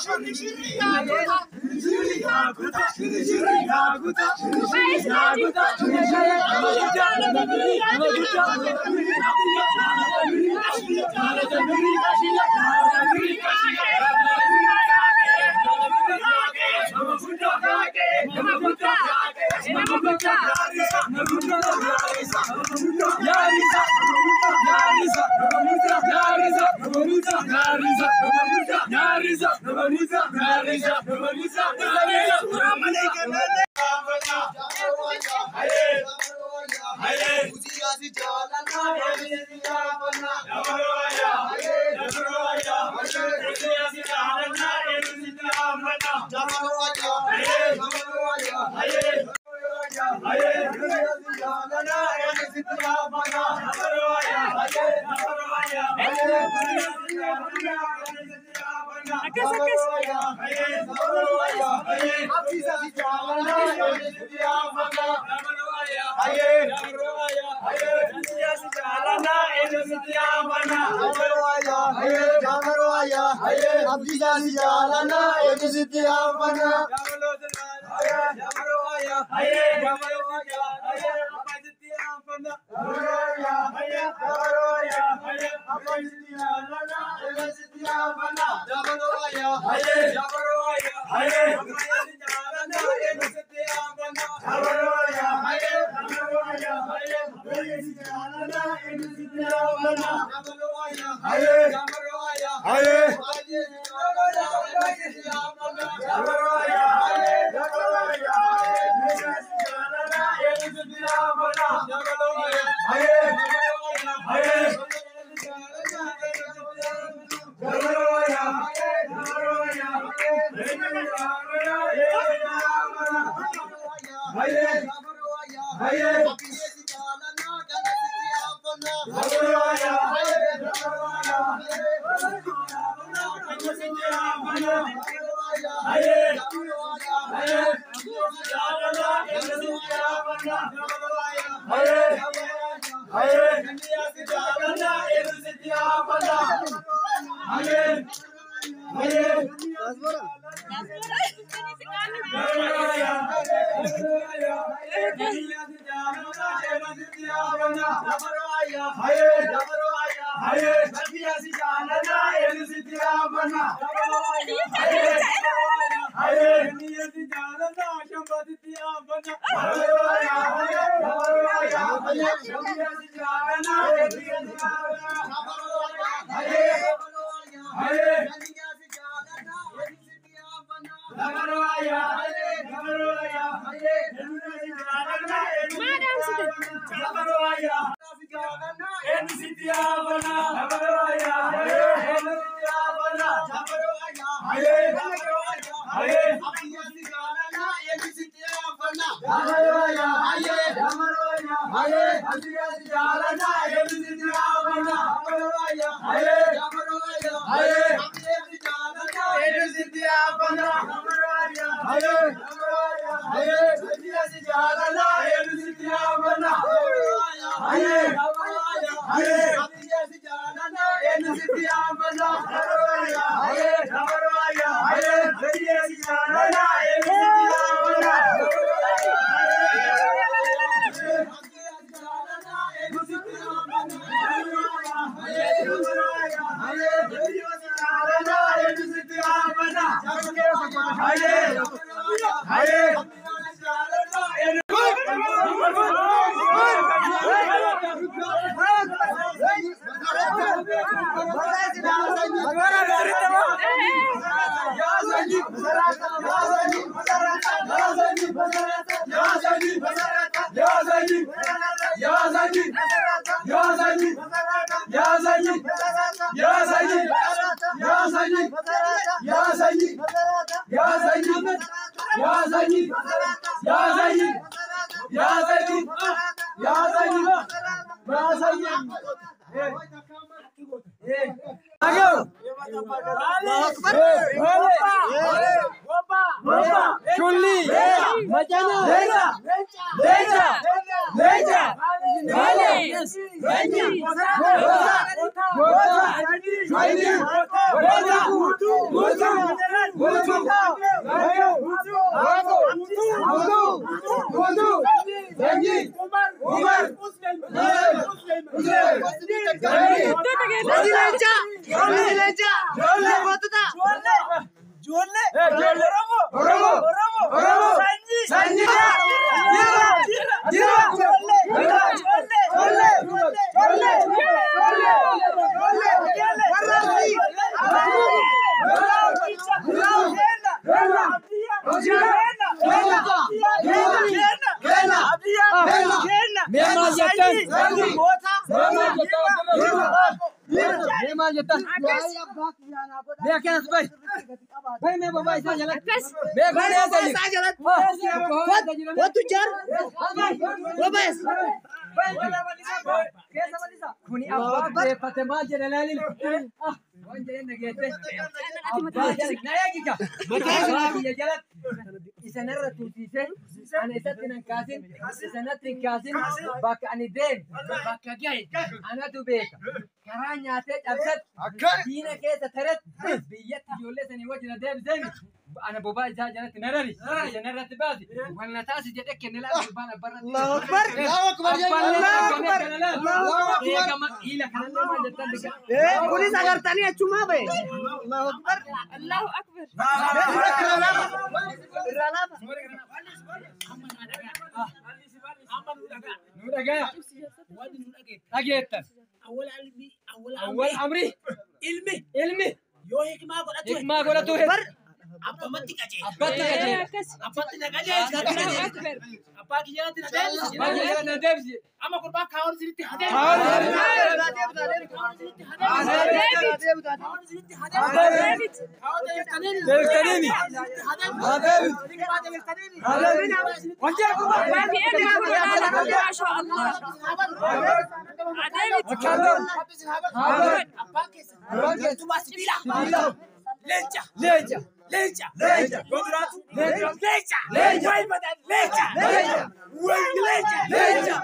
Shut أنا بابا إذا جلت نرري جنرت بادي وأنا تاسي جدك نلا برا الله أكبر الله أكبر الله أكبر الله أكبر يا جماعة إلى كلام ما جتنا بوليس أجر تاني أشوما به الله أكبر الله أكبر أول أمري علمي ما قلت أبامتي كذي. أبامتي أكبر. أبا كيجانا تنادي. أما كربا كاون زينتي هذا. ليجا قدراتو ليجا وين بدل ليجا وين ليجا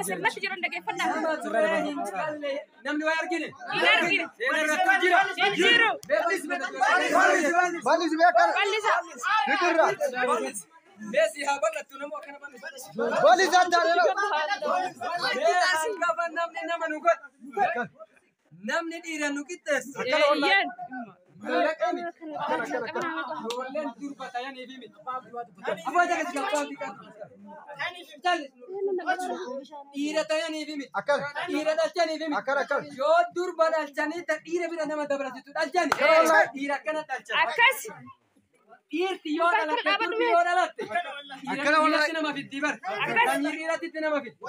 sirnatti jiran dhaggeeffannaa. Nama turee hin calle namni waa argine. Hin argine. Seenaa irratti jira. Hin jiru. Bal'isi beekara. Bal'isa. Fikirra. Meesii haa bal'attu namoo akkana bal'isa. Bal'isa taa'ee. Hangafa namni nama nu godhu. Namni dhiira nu qixxeessu. Eeyyan. Ijoolleen durba ta'anii fi miti. Abbaa jala jiraatu dhiira ta'anii fi miti. Dhiira dhalchanii fi miti. Yoo durba dhalchanii dhiira bira nama dabalatu dhalchanii. Dhiira akkana dhalchan. Akkas. Dhiirti yoo dhalatte durbi yoo dhalatte. Dhiirati nama fitti bar. Dhiiratitti nama fitti.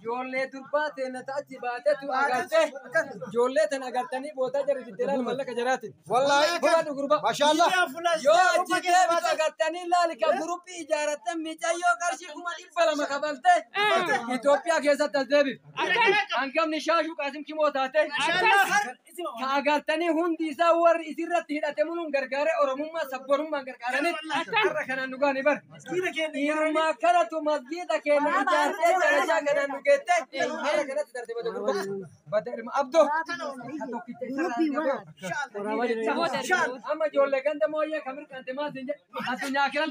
Ijoollee durbaa teena ta'achi baatetu agarte. Ijoollee tan agartanii bootaa jarri fitti ilaali mallaqa jaraatiin. Wallahi. Fudhadhu gurba. Mashallah. Yoo achi deebitu agartanii ilaali ka guruppii ijaarrattan miicayyoo qarshii 200 kafalte Itoophiyaa keessatti as deebiif. Hangafni shaashuu qaasim kimoo taate. Ka agartanii hundi isaa warri isirratti hidhate munuun gargaaree Oromummaa sabboonummaan gargaaranii har'a kanaan nu gaanii bar. Dhiirummaa kanatu masgiida keenya ijaartee darajaa kanaan nu geette. Hara kanatti darbee bada gurba. Bada ilma abdoo. Amma ijoollee ganda mooyyee kamir qante maatiin jedhe. Addunyaa kiran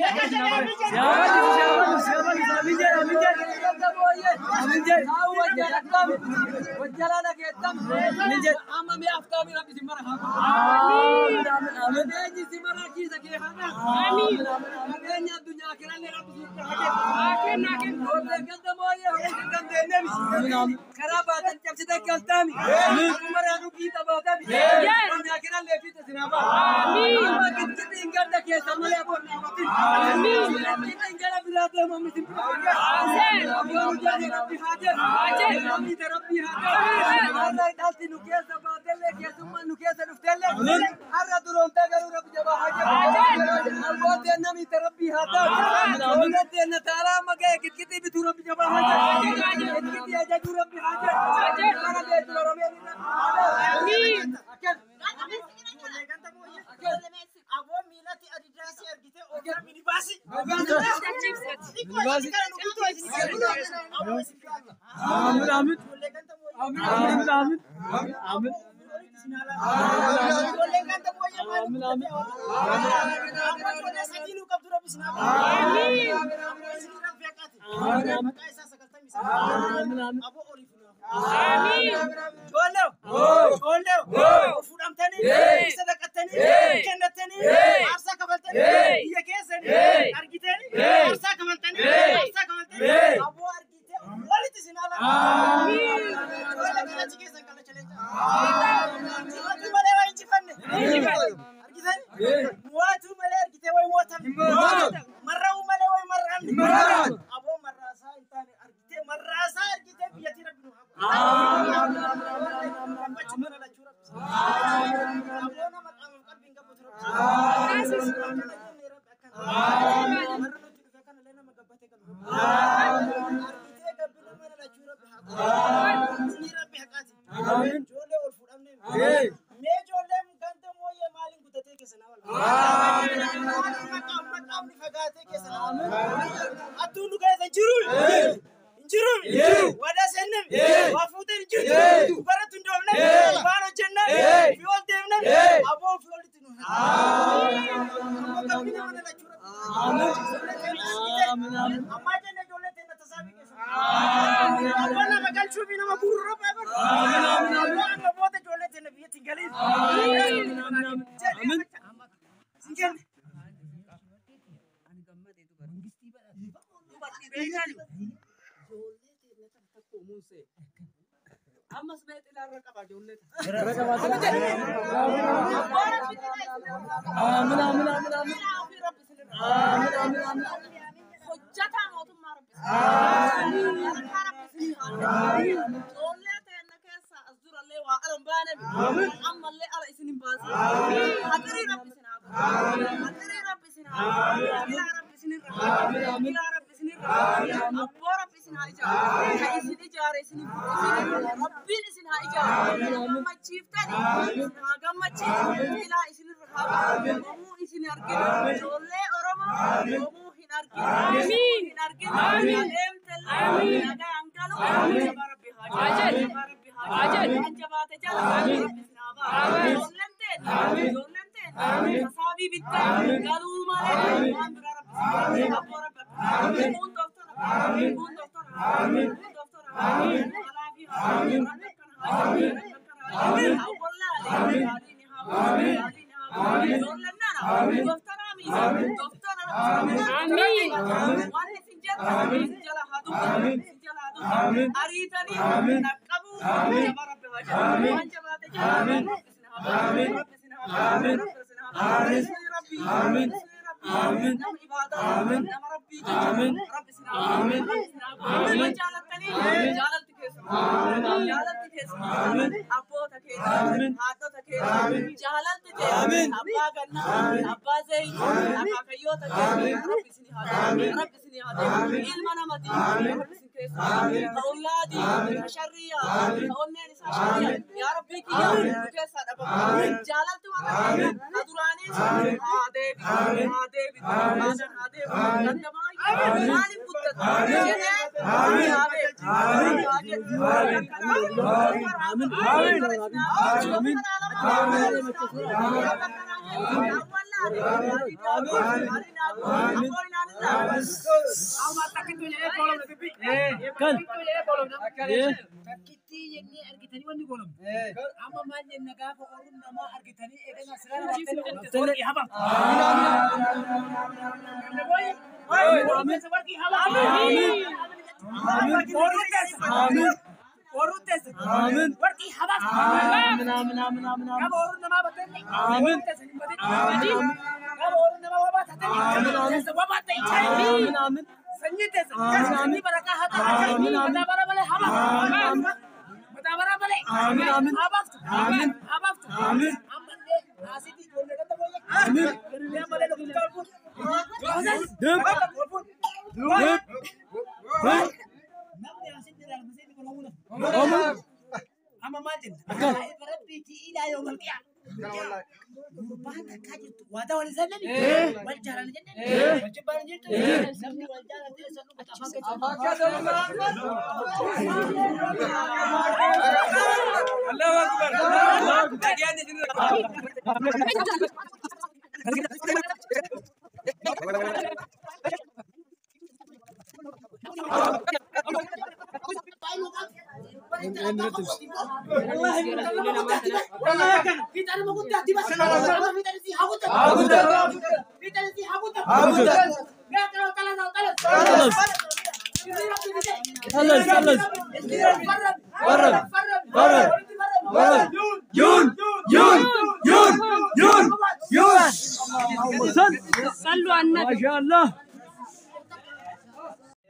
صلوا على النبي ما شاء الله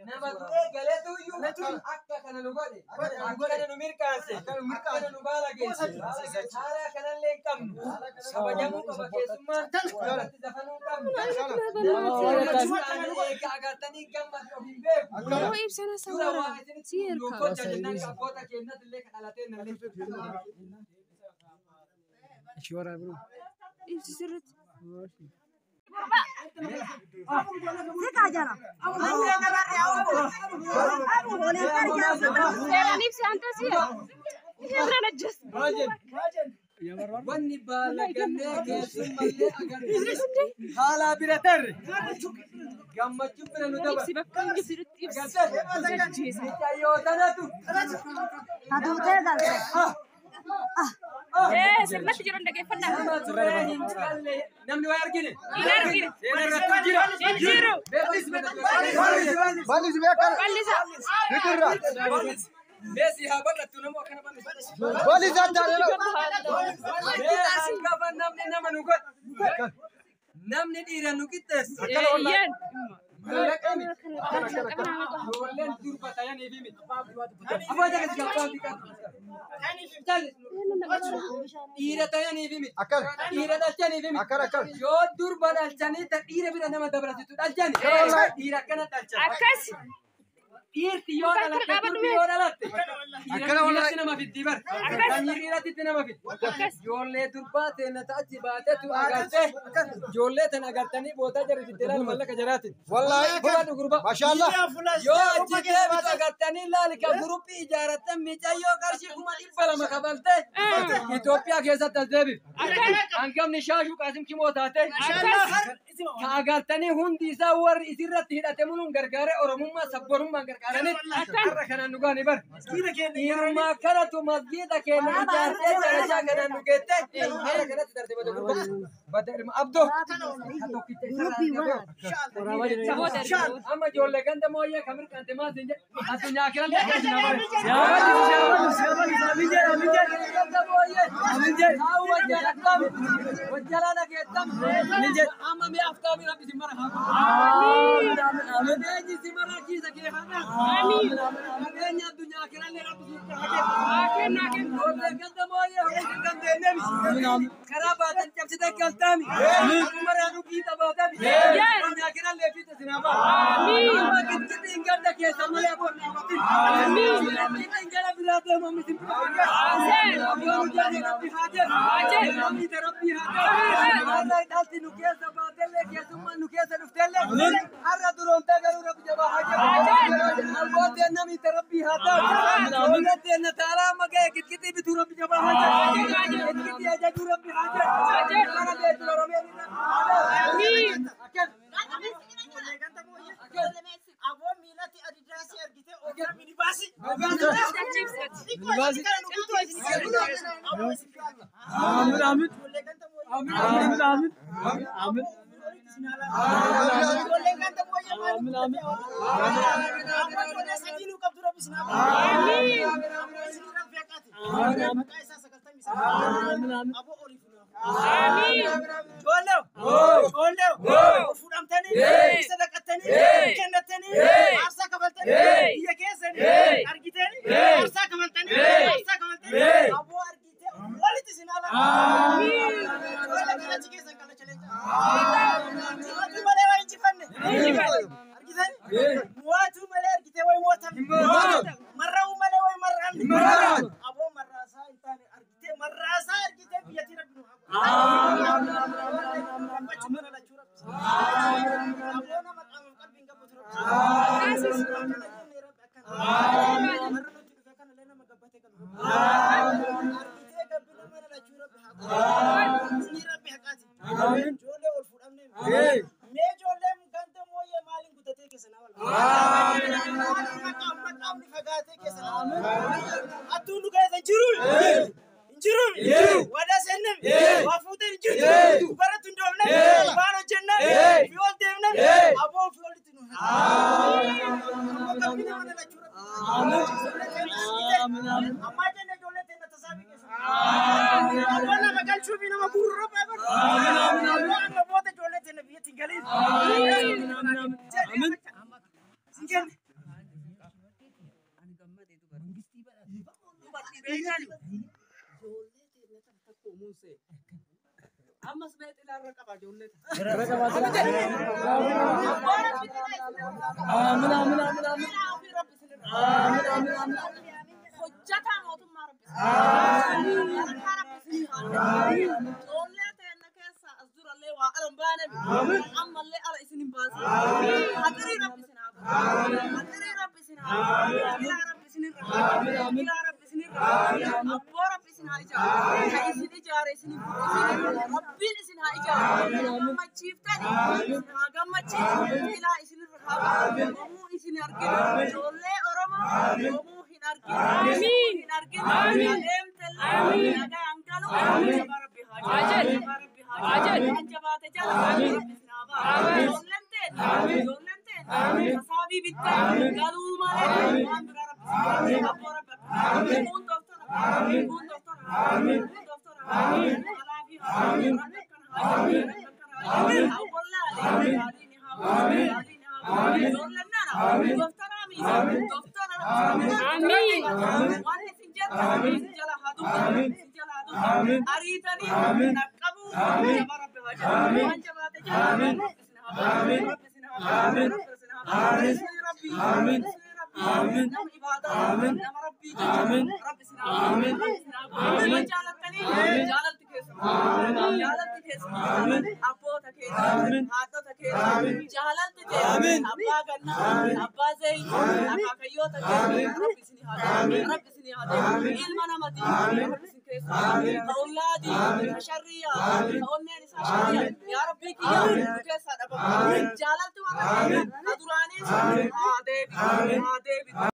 nama galetu yu akka kana nu gode akka nu mirkaanse akka nu baala geesse haala kanalle qabnu sabajamu qaba keessummaa irratti dafanuu qabnu eega agartanii gammadu ofiin beeku هو يبسنا سوارا سيركا abboota keenyatti illee kadhalatee nalle يبسي سرت نفسي أنت سير أنا نجس wanni baala gannee keessummallee agartee haala bira tarre gammachuun bira nu نفسي daba بكون جسرت يبسي ayyootanaatu إيه سمعت جرون دقي فنا namni waa argine ينرجع seenarratti jira جيرو bal'isa beesi haa bal'attu namoo akkana bal'isa namni nama nu godhe namni dhiira nu qixxeessa ين ijoolleen durba ta'anii fi miti abbaa jaga gabbaafi dhiira ta'anii fi miti dhiira dhalchanii fi miti yoo durba dhalchanii ta dhiira bira nama dabarsitu dhalchani dhiira akkana dhalchan أكس إيرتي يونا لك تربي يونا لك يرسنا ما في الدبر يريرات الدنا في جولة تربات نتأتي باتت وأغرته جولة تناغرتني بوتا جري في الدلال ملك جرات والله بقى غربا ما شاء الله يو أجيبه بتاعتني لا لك غربي إجارة ميتايو كارشي كم إبلا ما قبلته إثيوبيا كيسة تزدبي أنكم نشاشو كاسم كم وتاته كأغرتني هندي سوار إسرت هيدا تمنون غرغرة أورموما سبورم غرغرة أرى كنا نقاني بر إيرما كنا تمسجد كنا جارتة جرجا كنا نقطة هذا كنا تدرس بدو بدر أبدو أما جول لكن تمو يا كمر كنت ما زين أتوني أكلم وجلانا كتام نجد أما مي أفتامي ربي سمرة آمين آمين سمرة كيسة كيهانا آمين آمين يا الدنيا كنا لربي سمرة آمين آمين ولكن تمو يا هم كن دينامي آمين خرابات جب سيدا كلتامي آمين عمر أنو كيتا باتامي الدنيا كنا لفي تسنابا آمين أما كنت إنكار دكيا سمالي أبو نامتي آمين كنت إنكار برادة مامي سمرة آمين أبو جاني ربي حاجر آمين ربي حاجر الله دالتي نكيا سباتة لكيا سما نكيا سنفتة هر دورون تغيروا رب جبا حاجر الله دينا مي ربي حاجر الله دينا تارا مكة كتكتي بتو رب جبا حاجر كتكتي أجا جو ربي حاجر أنا دينا ربي آمين أبو ميلاتي أديداسي أرجيته أوكا ميني باسي آمين آمين آمين آمين آمين نم عبادة نم ربي رب سنا من جالتني جالتك جالتك أبوتك هاتتك جالتك أبا غنا أبا زين أبا كيوتك رب سني هذا رب سني هذا إلمنا مدي رب سني أولادي شرية أولني نساء شرية يا ربي كيا كيسا أبا جالتك وانا أدراني هذا